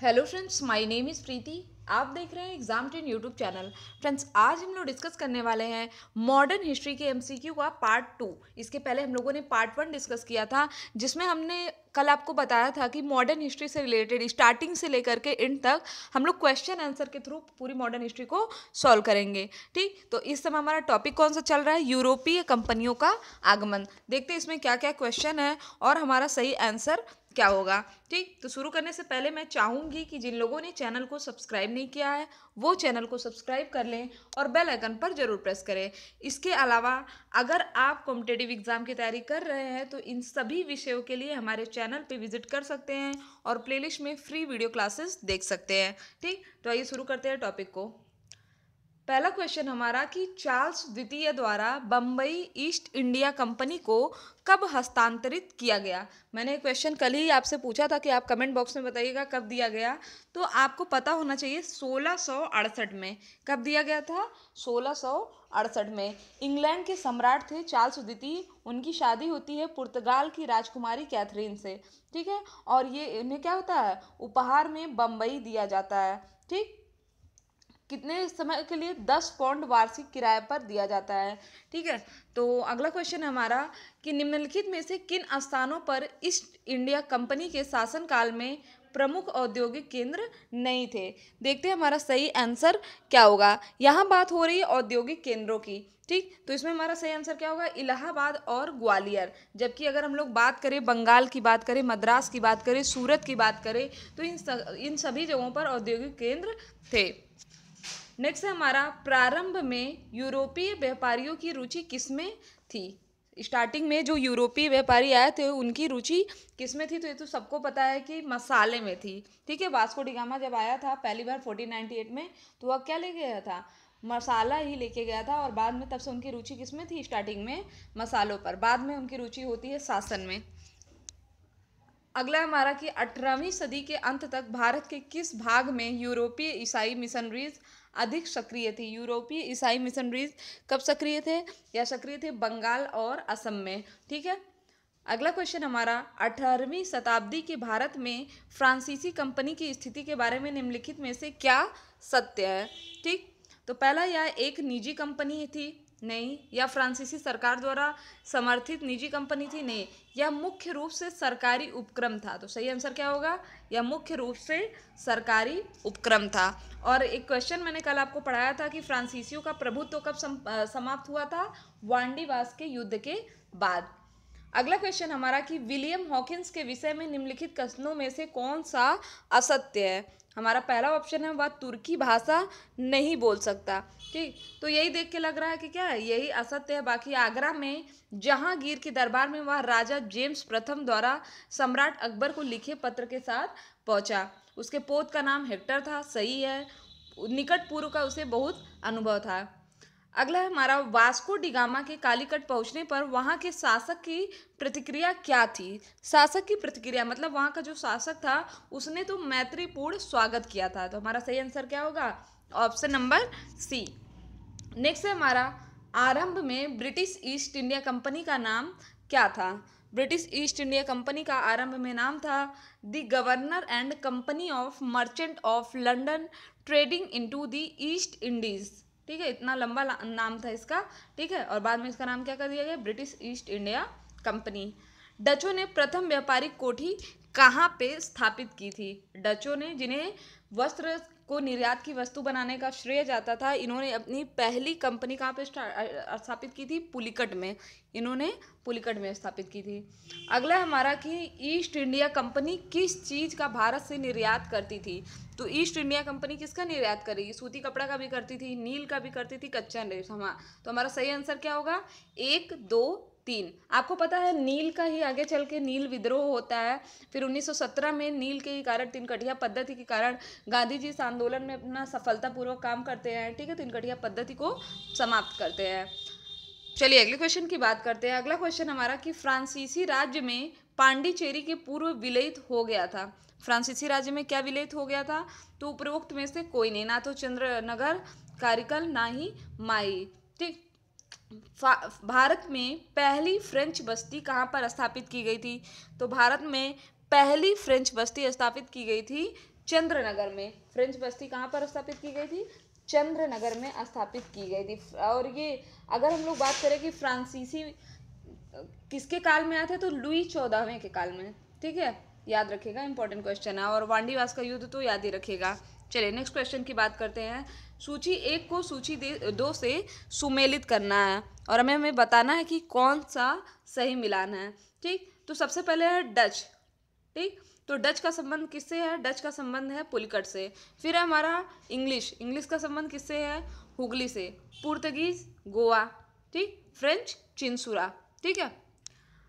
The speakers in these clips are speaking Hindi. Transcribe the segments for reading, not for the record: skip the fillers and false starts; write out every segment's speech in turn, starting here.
Hello friends, my name is Preeti. आप देख रहे हैं exam ten YouTube channel. Friends, आज हम लोग डिस्कस करने वाले हैं मॉडर्न हिस्ट्री के एमसीक्यू का पार्ट 2। इसके पहले हम लोगों ने पार्ट 1 डिस्कस किया था, जिसमें हमने कल आपको बताया था कि मॉडर्न हिस्ट्री से रिलेटेड स्टार्टिंग से लेकर के एंड तक हम लोग क्वेश्चन आंसर के थ्रू पूरी मॉडर्न हिस्ट्री को सॉल्व करेंगे। ठीक, तो इस समय हमारा टॉपिक कौन सा चल रहा है? यूरोपीय कंपनियों का आगमन। देखते हैं इसमें क्या क्या क्वेश्चन है और हमारा सही आंसर क्या होगा। ठीक, तो शुरू करने से पहले मैं चाहूँगी कि जिन लोगों ने चैनल को सब्सक्राइब नहीं किया है वो चैनल को सब्सक्राइब कर लें और बेल आइकन पर जरूर प्रेस करें। इसके अलावा अगर आप कॉम्पिटिटिव एग्जाम की तैयारी कर रहे हैं तो इन सभी विषयों के लिए हमारे चैनल पे विजिट कर सकते हैं और प्लेलिस्ट में फ्री वीडियो क्लासेस देख सकते हैं। ठीक, तो आइए शुरू करते हैं टॉपिक को। पहला क्वेश्चन हमारा कि चार्ल्स द्वितीय द्वारा बम्बई ईस्ट इंडिया कंपनी को कब हस्तांतरित किया गया? मैंने क्वेश्चन कल ही आपसे पूछा था कि आप कमेंट बॉक्स में बताइएगा कब दिया गया। तो आपको पता होना चाहिए 1668 में। कब दिया गया था? 1668 में। इंग्लैंड के सम्राट थे चार्ल्स द्वितीय। उनकी शादी होती है पुर्तगाल की राजकुमारी कैथरीन से। ठीक है, और ये इन्हें क्या होता है? उपहार में बम्बई दिया जाता है। ठीक, कितने समय के लिए? 10 पाउंड वार्षिक किराए पर दिया जाता है। ठीक है, तो अगला क्वेश्चन है हमारा कि निम्नलिखित में से किन स्थानों पर ईस्ट इंडिया कंपनी के शासनकाल में प्रमुख औद्योगिक केंद्र नहीं थे? देखते हैं हमारा सही आंसर क्या होगा। यहाँ बात हो रही है औद्योगिक केंद्रों की। ठीक, तो इसमें हमारा सही आंसर क्या होगा? इलाहाबाद और ग्वालियर। जबकि अगर हम लोग बात करें बंगाल की, बात करें मद्रास की, बात करें सूरत की, बात करें तो इन सभी जगहों पर औद्योगिक केंद्र थे। नेक्स्ट है हमारा प्रारंभ में यूरोपीय व्यापारियों की रुचि किसमें थी? स्टार्टिंग में जो यूरोपीय व्यापारी आए थे उनकी रुचि किसमें थी? तो ये तो सबको पता है कि मसाले में थी। ठीक है, वास्को डी गामा जब आया था पहली बार 1498 में, तो वह क्या लेके गया था? मसाला ही लेके गया था। और बाद में तब से उनकी रुचि किसमें थी? स्टार्टिंग में मसालों पर, बाद में उनकी रुचि होती है शासन में। अगला हमारा कि 18वीं सदी के अंत तक भारत के किस भाग में यूरोपीय ईसाई मिशनरीज अधिक सक्रिय थी? यूरोपीय ईसाई मिशनरीज कब सक्रिय थे? या सक्रिय थे बंगाल और असम में। ठीक है, अगला क्वेश्चन हमारा 18वीं शताब्दी के भारत में फ्रांसीसी कंपनी की स्थिति के बारे में निम्नलिखित में से क्या सत्य है? ठीक, तो पहला, यह एक निजी कंपनी थी? नहीं। या फ्रांसीसी सरकार द्वारा समर्थित निजी कंपनी थी? नहीं। यह मुख्य रूप से सरकारी उपक्रम था? तो सही आंसर क्या होगा? यह मुख्य रूप से सरकारी उपक्रम था। और एक क्वेश्चन मैंने कल आपको पढ़ाया था कि फ्रांसीसियों का प्रभुत्व कब समाप्त हुआ था? वांडीवास के युद्ध के बाद। अगला क्वेश्चन हमारा कि विलियम हॉकिंस के विषय में निम्नलिखित कथनों में से कौन सा असत्य है? हमारा पहला ऑप्शन है वह तुर्की भाषा नहीं बोल सकता। ठीक, तो यही देख के लग रहा है कि क्या है, यही असत्य है। बाकी आगरा में जहांगीर के दरबार में वह राजा जेम्स प्रथम द्वारा सम्राट अकबर को लिखे पत्र के साथ पहुंचा। उसके पोत का नाम हेक्टर था। सही है, निकट पूर्व का उसे बहुत अनुभव था। अगला है हमारा वास्को डी गामा के कालीकट पहुंचने पर वहां के शासक की प्रतिक्रिया क्या थी? शासक की प्रतिक्रिया मतलब वहां का जो शासक था उसने तो मैत्रीपूर्ण स्वागत किया था। तो हमारा सही आंसर क्या होगा? Option number C. नेक्स्ट है हमारा आरंभ में ब्रिटिश ईस्ट इंडिया कंपनी का नाम क्या था? ब्रिटिश ईस्ट इंडिया कंपनी का आरंभ में नाम था the governor and company of merchant of London trading into the east Indies. ठीक है, इतना लंबा नाम था इसका। ठीक है, और बाद में इसका नाम क्या कर दिया गया? British East India Company. डचों ने प्रथम व्यापारिक कोठी कहाँ पे स्थापित की थी? डचों ने, जिन्हें वस्त्र को निर्यात की वस्तु बनाने का श्रेय जाता था, इन्होंने अपनी पहली कंपनी कहाँ पे स्थापित की थी? पुलिकट में। इन्होंने पुलिकट में स्थापित की थी। अगला हमारा कि ईस्ट इंडिया कंपनी किस चीज़ का भारत से निर्यात करती थी? तो ईस्ट इंडिया कंपनी किसका निर्यात करेगी? सूती कपड़ा का भी करती थी, नील का भी करती थी, कच्चा रेशम। तो हमारा सही आंसर क्या होगा? 1, 2, 3। आपको पता है नील का ही आगे चल के नील विद्रोह होता है। फिर 1917 में नील के ही कारण, तिनकठिया पद्धति के कारण गांधी जी इस आंदोलन में अपना सफलतापूर्वक काम करते हैं। ठीक है, तिनकठिया पद्धति को समाप्त करते हैं। चलिए अगले क्वेश्चन की बात करते हैं। अगला क्वेश्चन हमारा कि फ्रांसीसी राज्य में पांडिचेरी के पूर्व विलयित हो गया था। फ्रांसीसी राज्य में क्या विलयित हो गया था? तो उपरोक्त में से कोई नहीं, ना तो चंद्रनगर, कारिकल, ना ही माई। ठीक, भारत में पहली फ्रेंच बस्ती कहाँ पर स्थापित की गई थी? तो भारत में पहली फ्रेंच बस्ती स्थापित की गई थी चंद्रनगर में। फ्रेंच बस्ती कहाँ पर स्थापित की गई थी? चंद्रनगर में स्थापित की गई थी। और ये अगर हम लोग बात करें कि फ्रांसीसी किसके काल में आए थे, तो लुई 14वें के काल में। ठीक है, याद रखिएगा, इंपॉर्टेंट क्वेश्चन है। और वांडीवास का युद्ध तो याद ही रखिएगा। चलिए नेक्स्ट क्वेश्चन की बात करते हैं। सूची 1 को सूची 2 से सुमेलित करना है और हमें बताना है कि कौन सा सही मिलान है। ठीक, तो सबसे पहले है डच। ठीक, तो डच का संबंध किससे है? डच का संबंध है पुलिकट से। फिर है हमारा इंग्लिश। इंग्लिश का संबंध किससे है? हुगली से। पुर्तगीज गोवा। ठीक, फ्रेंच चिंसुरा। ठीक है,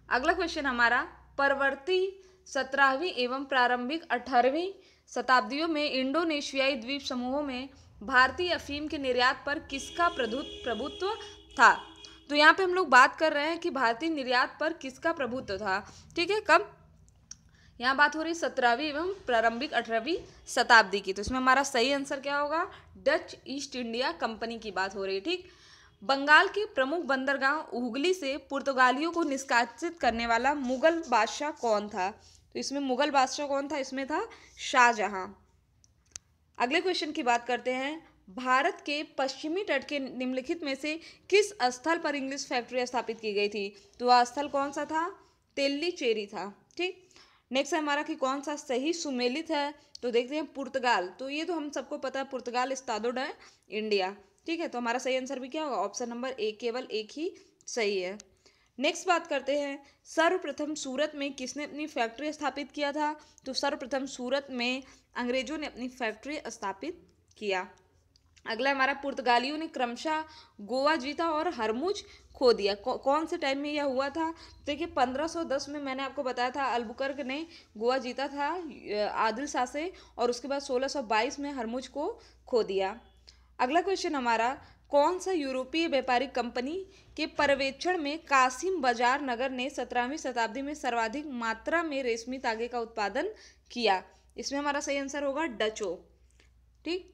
अगला क्वेश्चन हमारा, परवर्ती 17वीं एवं प्रारंभिक 18वीं शताब्दियों में इंडोनेशियाई द्वीप समूहों में भारतीय अफीम के निर्यात पर किसका प्रभुत्व था? तो यहाँ पे हम लोग बात कर रहे हैं कि भारतीय निर्यात पर किसका प्रभुत्व था। ठीक है, कब? यहाँ बात हो रही 17वीं एवं प्रारंभिक 18वीं शताब्दी की। तो इसमें हमारा सही आंसर क्या होगा? डच ईस्ट इंडिया कंपनी की बात हो रही है। ठीक, बंगाल के प्रमुख बंदरगाह हुगली से पुर्तगालियों को निष्कासित करने वाला मुगल बादशाह कौन था? तो इसमें मुगल बादशाह कौन था? इसमें था शाहजहां। अगले क्वेश्चन की बात करते हैं। भारत के पश्चिमी तट के निम्नलिखित में से किस स्थल पर इंग्लिश फैक्ट्री स्थापित की गई थी? तो वह स्थल कौन सा था? तेल्लीचेरी था। ठीक, नेक्स्ट है हमारा कि कौन सा सही सुमेलित है? तो देखते हैं पुर्तगाल। तो ये तो हम सबको पता है, पुर्तगाल इस्तादो डे इंडिया। ठीक है, तो हमारा सही आंसर भी क्या होगा? ऑप्शन नंबर ए, केवल एक ही सही है। नेक्स्ट बात करते हैं, सर्वप्रथम सूरत में किसने अपनी फैक्ट्री स्थापित किया था? तो सर्वप्रथम सूरत में अंग्रेजों ने अपनी फैक्ट्री स्थापित किया। अगला हमारा, पुर्तगालियों ने क्रमशः गोवा जीता और हरमुज खो दिया। कौन से टाइम में यह हुआ था? देखिए 1510 में मैंने आपको बताया था अल्बुकर्क ने गोवा जीता था आदिल शाह से, और उसके बाद 1622 में हरमुज को खो दिया। अगला क्वेश्चन हमारा, कौन सा यूरोपीय व्यापारिक कंपनी के पर्यवेक्षण में कासिम बाजार नगर ने 17वीं शताब्दी में सर्वाधिक मात्रा में रेशमी तागे का उत्पादन किया? इसमें हमारा सही आंसर होगा डचो। ठीक,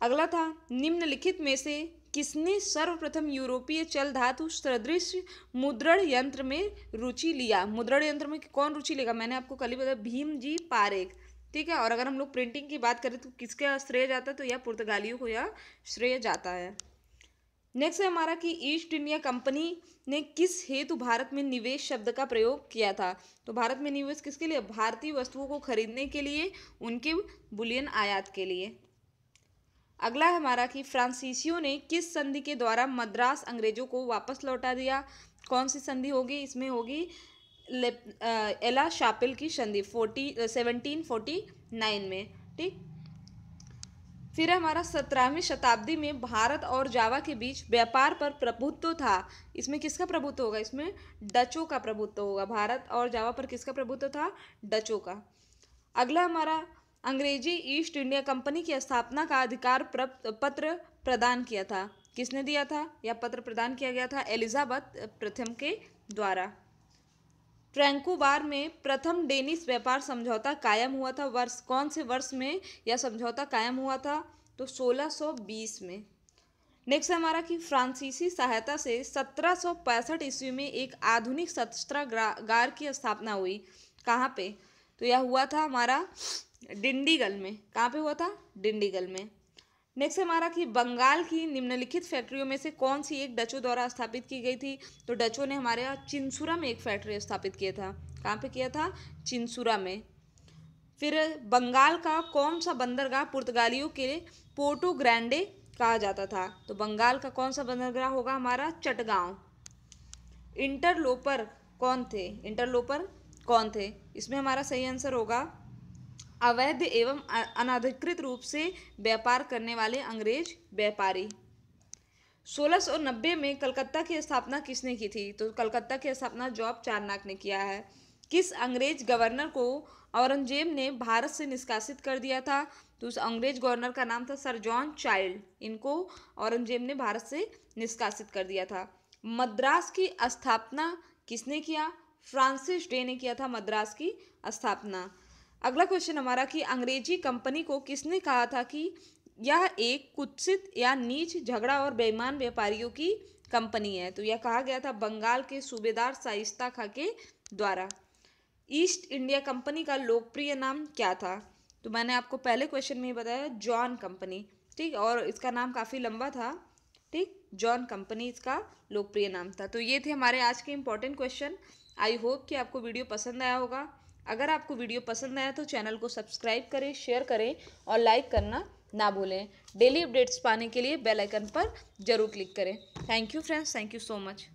अगला था, निम्नलिखित में से किसने सर्वप्रथम यूरोपीय चल धातु सदृश मुद्रण यंत्र में रुचि लिया? मुद्रण यंत्र में कौन रुचि लेगा? मैंने आपको कल ही बताया, भीम जी पारेख। ठीक है, और अगर हम लोग प्रिंटिंग की बात करें तो किसका श्रेय जाता है? तो यह पुर्तगालियों को यह श्रेय जाता है। नेक्स्ट है हमारा कि ईस्ट इंडिया कंपनी ने किस हेतु भारत में निवेश शब्द का प्रयोग किया था? तो भारत में निवेश किसके लिए? भारतीय वस्तुओं को खरीदने के लिए, उनके बुलियन आयात के लिए। अगला है हमारा कि फ्रांसीसियों ने किस संधि के द्वारा मद्रास अंग्रेजों को वापस लौटा दिया? कौन सी संधि होगी? इसमें होगी एला शापिल की संधि 1749 में। ठीक, फिर हमारा 17वीं शताब्दी में भारत और जावा के बीच व्यापार पर प्रभुत्व था। इसमें किसका प्रभुत्व होगा? इसमें डचों का प्रभुत्व होगा। भारत और जावा पर किसका प्रभुत्व था? डचों का। अगला हमारा, अंग्रेजी ईस्ट इंडिया कंपनी की स्थापना का अधिकार पत्र प्रदान किया था। किसने दिया था? यह पत्र प्रदान किया गया था एलिजाबेथ प्रथम के द्वारा। ट्रैंकोबार में प्रथम डेनिश व्यापार समझौता कायम हुआ था। वर्ष कौन से वर्ष में यह समझौता कायम हुआ था? तो 1620 में। नेक्स्ट हमारा कि फ्रांसीसी सहायता से 1765 ईस्वी में एक आधुनिक शस्त्रागार की स्थापना हुई। कहाँ पे? तो यह हुआ था हमारा डिंडीगल में। कहाँ पे हुआ था? डिंडीगल में। नेक्स्ट हमारा कि बंगाल की निम्नलिखित फैक्ट्रियों में से कौन सी एक डचों द्वारा स्थापित की गई थी? तो डचों ने हमारे यहाँ चिंसुरा में एक फैक्ट्री स्थापित किया था। कहाँ पे किया था? चिंसुरा में। फिर बंगाल का कौन सा बंदरगाह पुर्तगालियों के पोर्टो ग्रैंडे कहा जाता था? तो बंगाल का कौन सा बंदरगाह होगा? हमारा चटगांव। इंटरलोपर कौन थे? इंटरलोपर कौन थे? इसमें हमारा सही आंसर होगा अवैध एवं अनधिकृत रूप से व्यापार करने वाले अंग्रेज व्यापारी। 1690 में कलकत्ता की स्थापना किसने की थी? तो कलकत्ता की स्थापना जॉब चारनाक ने किया है। किस अंग्रेज गवर्नर को औरंगजेब ने भारत से निष्कासित कर दिया था? तो उस अंग्रेज गवर्नर का नाम था सर जॉन चाइल्ड। इनको औरंगजेब ने भारत से निष्कासित कर दिया था। मद्रास की स्थापना किसने किया? फ्रांसिस डे ने किया था मद्रास की स्थापना। अगला क्वेश्चन हमारा कि अंग्रेजी कंपनी को किसने कहा था कि यह एक कुत्सित या नीच, झगड़ा और बेईमान व्यापारियों की कंपनी है? तो यह कहा गया था बंगाल के सूबेदार शाइस्ता खां के द्वारा। ईस्ट इंडिया कंपनी का लोकप्रिय नाम क्या था? तो मैंने आपको पहले क्वेश्चन में ही बताया जॉन कंपनी, ठीक, और इसका नाम काफ़ी लंबा था, ठीक, जॉन कंपनी इसका लोकप्रिय नाम था। तो ये थे हमारे आज के इंपॉर्टेंट क्वेश्चन। आई होप कि आपको वीडियो पसंद आया होगा। अगर आपको वीडियो पसंद आया तो चैनल को सब्सक्राइब करें, शेयर करें और लाइक करना ना भूलें। डेली अपडेट्स पाने के लिए बेल आइकन पर जरूर क्लिक करें। Thank you friends, thank you so much.